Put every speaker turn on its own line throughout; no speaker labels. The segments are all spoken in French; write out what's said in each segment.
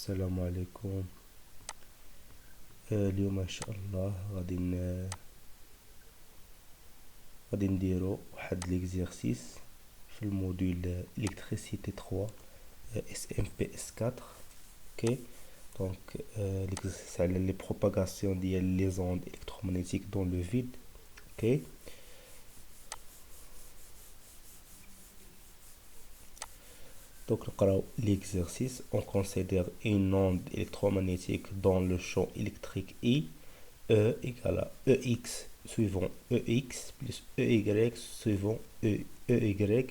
السلام عليكم. اليوم ان شاء الله غادي نديرو واحد ليكزيرسيس في الموديل الكتريسيتي 3 اس ام بي اس 4. اوكي دونك ليكزيرسيس على لي بروباغاسيون ديال لي زوند الكترومagnétiques دون لو فيد. اوكي donc نقراو l'exercice. On considère une onde électromagnétique dans le champ électrique I. E égale à EX suivant EX plus EY suivant EY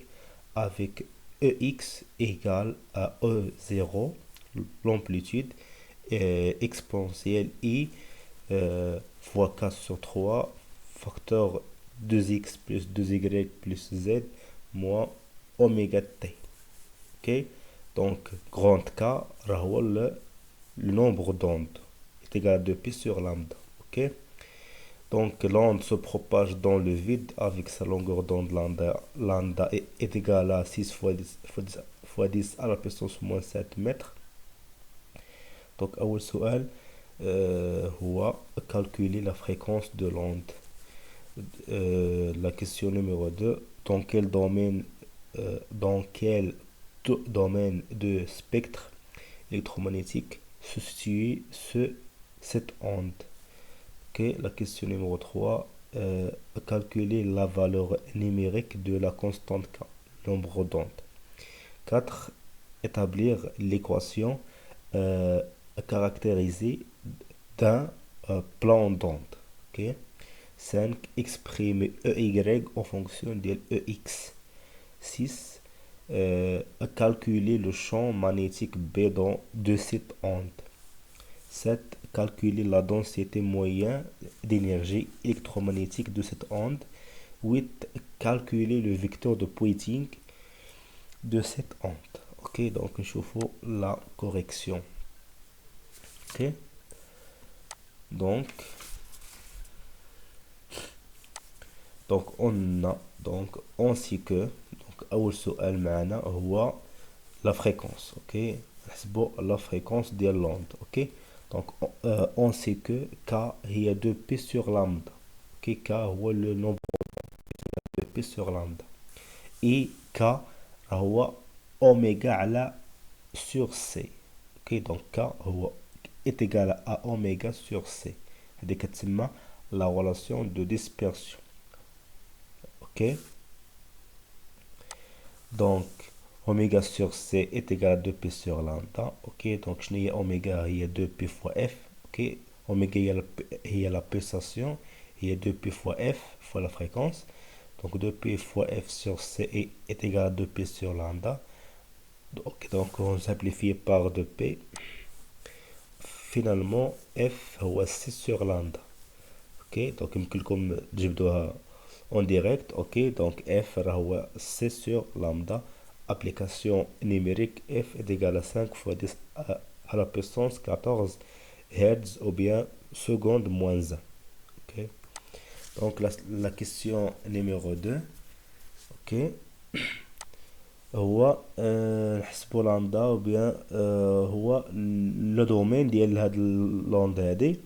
avec EX égale à E0, l'amplitude exponentielle I fois 4 sur 3 facteur 2x plus 2y plus z moins oméga t. Ok, donc grand K, le nombre d'ondes est égal à 2pi sur lambda. Ok, donc l'onde se propage dans le vide avec sa longueur d'onde lambda est égale à 6 fois 10 à la puissance moins 7 mètres. Donc أول سؤال هو calculer la fréquence de l'onde. La question numéro 2, dans quel domaine domaine de spectre électromagnétique se situe cette onde. Okay. La question numéro 3, calculer la valeur numérique de la constante K, nombre d'ondes. 4. Établir l'équation caractérisée d'un plan d'onde. Okay. 5. Exprimer EY en fonction de EX. 6. Calculer le champ magnétique B de cette onde. 7. Calculer la densité moyenne d'énergie électromagnétique de cette onde. 8. Calculer le vecteur de Poynting de cette onde. Ok, donc il faut la correction. Ok, donc on sait que أول سؤال معنا هو la fréquence. Ok, نحسبوا la fréquence ديال l'onde. Ok, donc on sait que K هي 2P sur lambda. Ok, K هو le nombre de 2P sur lambda et K هو oméga على sur C. Ok, donc K هو est égal à oméga sur C. هذه كتسمى la relation de dispersion. Ok, donc oméga sur C est égal à 2P sur lambda. Ok, donc je n'ai oméga il y a 2P fois F. Ok, oméga il y a la pulsation, il y a 2P fois F fois la fréquence. Donc 2P fois F sur C est égal à 2P sur lambda. Donc on simplifie par 2P. Finalement F هو C sur lambda. Ok, donc يمكنكم تجبدوها en direct. Ok, donc F هو C sur lambda. Application numérique, F est égal à 5 fois 10 à la puissance 14 Hz ou bien seconde moins 1. Ok, donc la question numéro 2. Ok, هو نحسبو لامدا ou bien هو le domaine ديال هاد l'onde هادي.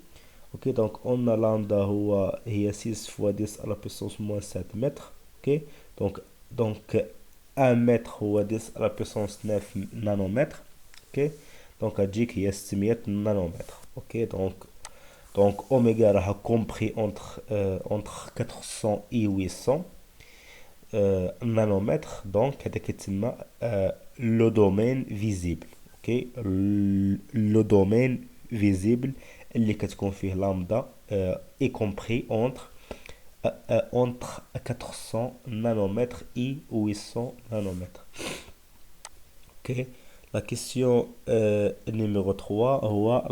Ok, donc on a lambda هي 6 fois 10 à la puissance moins 7 mètres. Ok, donc 1 mètre هو 10 à la puissance 9 nanomètres. Ok, donc هاديك هي 600 nanomètres. Ok, donc oméga راح compris entre 400 et 800 nanomètres. Donc هذا كتسمى le domaine visible. Ok, le domaine visible اللي كتكون فيه لامدا est compris entre 400 nanomètres et 800 nanomètres. Ok, la question numéro 3 هو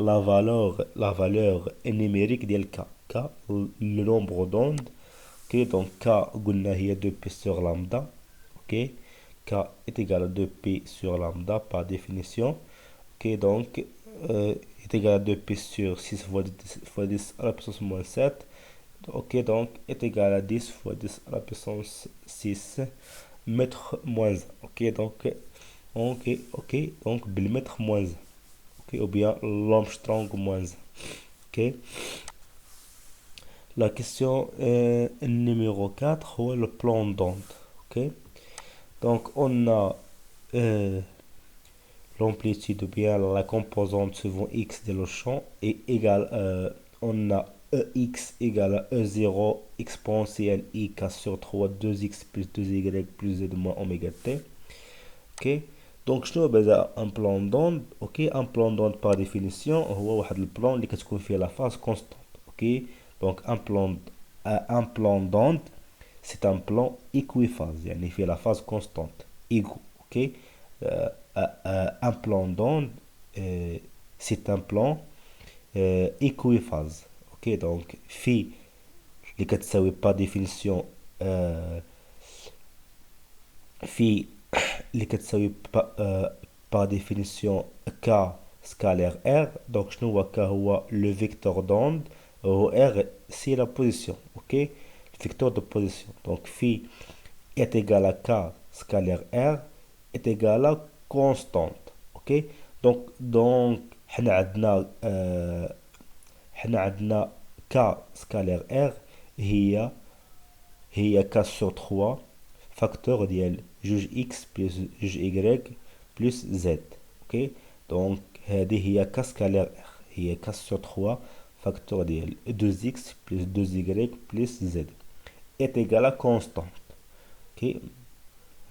la valeur numérique ديال K, le nombre d'ondes. Ok, donc K قلنا هي 2P sur lambda. Ok, K est égal à 2P sur lambda par définition. Ok, donc est égal à 2P sur 6 fois 10 à la puissance moins 7. Ok, donc est égal à 10 fois 10 à la puissance 6 mètre moins 1. Ok, donc بالمتر moins 1. ok, ou bien l'Armstrong moins 1. Ok. La question numéro 4, ouais, le plan d'onde. Ok. Donc on a l'amplitude ou bien la composante suivant x de le champ est égale, on a Ex égale à E0 exponentielle I k sur 3 2x plus 2y plus z moins oméga t. Ok. Donc شنو بدا un plan d'onde. Ok, un plan d'onde par définition هو واحد البلان اللي كتكون فيه la phase constante. Ok, donc un plan d'onde c'est un plan équiphase يعني فيه la phase constante égaux. Ok. Un plan d'onde c'est un plan équiphase. Ok, donc phi اللي كتساوي par définition phi اللي كتساوي par définition k scalaire r. donc شنو هو k هو le vecteur d'onde و r c'est la position. ok, le vecteur de position. donc phi est égal à k scalaire r est égal à constante. ok, donc حنا عندنا k scalaire r هي k sur 3 facteur ديال جوج x plus جوج y plus z. ok, donc هذه هي k scalaire r هي k sur 3 facteur ديال 2x plus 2y plus z est égal à constante. ok,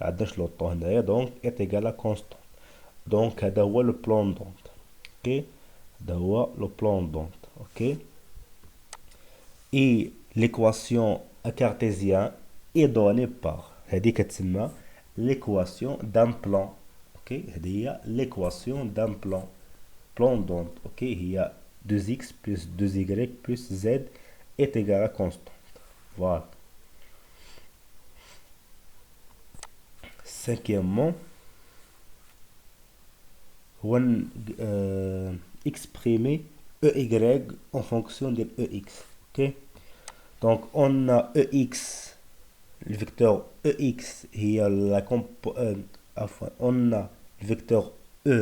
عندناش لوطو هنايا donc est égal à constante. donc هذا هو le plan d'onde. ok, هذا هو le plan d'onde. ok, et l'équation cartésienne est donnée par هذه كتسمى l'équation d'un plan. ok, هذه هي l'équation d'un plan d'onde. ok, هي 2x plus 2y plus z est égal à constante. voilà. Cinquièmement, on exprimer EY en fonction de EX. ok, donc on a EX, le vecteur EX, on a le vecteur E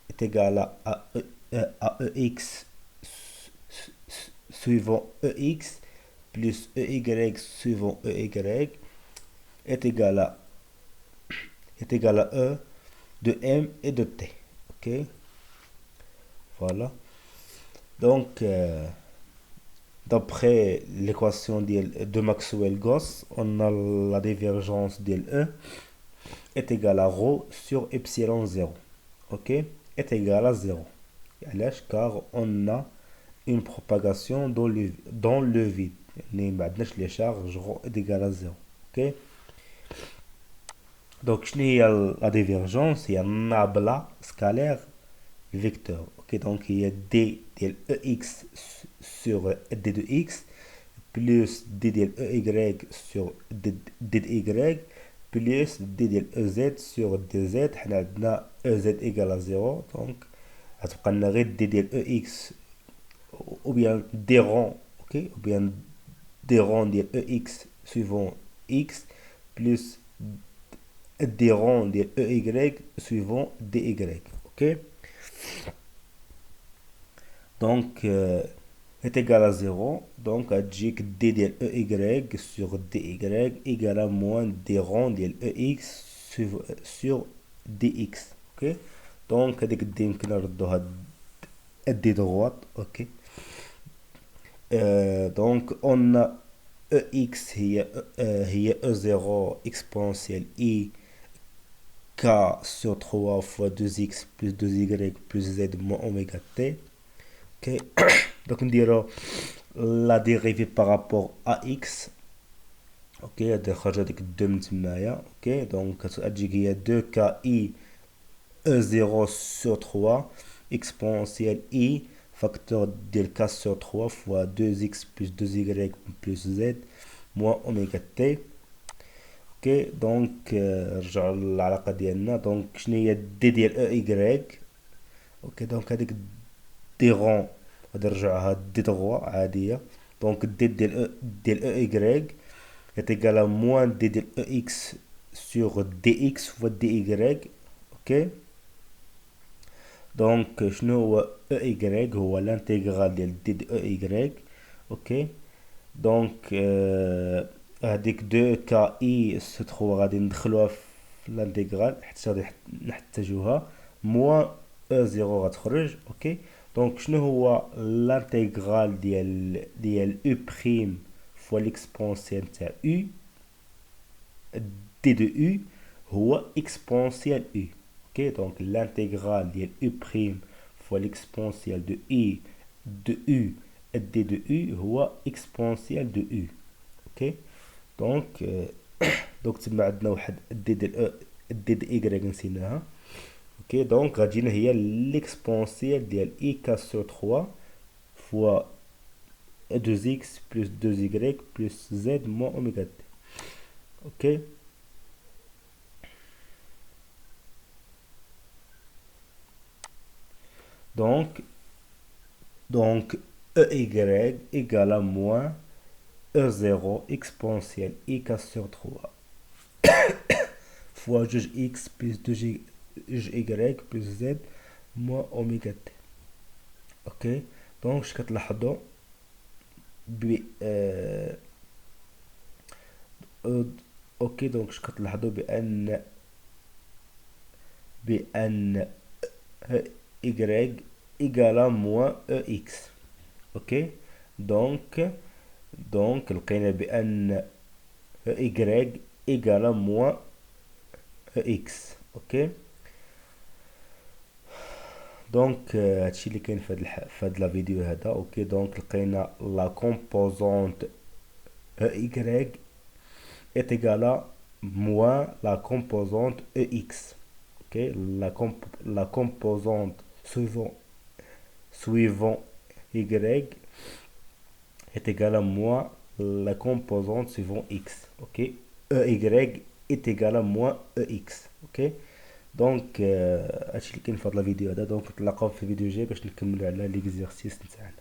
est égal à EX suivant EX plus EY suivant EY est égal à E de M et de T. ok, voilà. donc d'après l'équation de Maxwell-Gauss, on a la divergence de E est égale à ρ sur epsilon 0. ok, est égal à 0. car on a une propagation dans le vide. les charges ρ est égal à 0. ok, donc شنو هي la divergence. هي النابلة scalaire vecteur. ok, donc il y a d ديال ex sur d de x plus d ديال ey sur d de y plus d ديال ez sur dz. حنا عندنا ez égale à 0 donc غتبقى لنا غير d ديال ex ou bien d rond. ok, ou bien d rond ديال ex suivant x plus d rond ديال ey suivant dy. ok, donc est égal à 0. donc adjik d ديال ey sur dy égale à moins d rond ديال ex sur dx. ok, donc هذيك d يمكن نردوها d droite. ok, donc on a ex هي e0 exponentielle i k sur 3 fois 2x plus 2y plus z moins oméga t. ok, donc on dira la dérivée par rapport à x. ok, هذا خرج هذيك 2 من تمايا. ok, donc كتجيك هي 2 k i e0 sur 3 exponentielle i facteur ديال k sur 3 fois 2x plus 2y plus z moins oméga t. ok, donc رجع للعلاقه ديالنا. donc شنو هي دي ديال اي. ok, donc هذيك دي رون غادي نرجعوها دي دغوا عاديه. donc دي ديال اي est égal à moins d de ex sur dx fois dy. ok, دونك شنو هو او ايغريك؟ هو لانتيغرال ديال دي دو او ايغريك. اوكي دونك هذيك دو كا اي سو تخوا غادي ندخلوها في الانتيغرال حتى غادي نحتاجوها موان او زيرو غتخرج. اوكي دونك شنو هو لانتيغرال ديال او بريم فوا ليكسبونسيال تاع او دي دو او هو اكسبونسيال او. اوكي دونك l'intégral ديال او بريم فوا l'exponentielle de i de u d de u هو exponentielle de u. اوكي دونك دونك تما عندنا واحد دي ديال دي دي y نسيناها. اوكي دونك غتجينا هي l'exponentielle ديال i k sur 3 فوا 2x plus 2y plus z moins oméga t. اوكي donc EY égale à moins E0 exponentielle IK sur 3 fois juge X plus 2G Y plus Z moins oméga T. Ok donc je كتلاحظوا اوكي دونك كتلاحظوا بان y égale à moins ex. ok donc لقينا بان y égale à moins ex. ok دونك هادشي اللي كاين في هاد لا فيديو هذا. اوكي دونك لقينا لا كومبوزونت y est égale à moins la composante ex. ok la composante suivant y est égale à moins la composante suivant x. ok ey est égal à moins ex. ok دونك هادشي اللي كاين في هاد الفيديو هذا. دونك نتلاقاو في الفيديو الجاي باش نكملوا على ليكزيرسيس نتاعنا.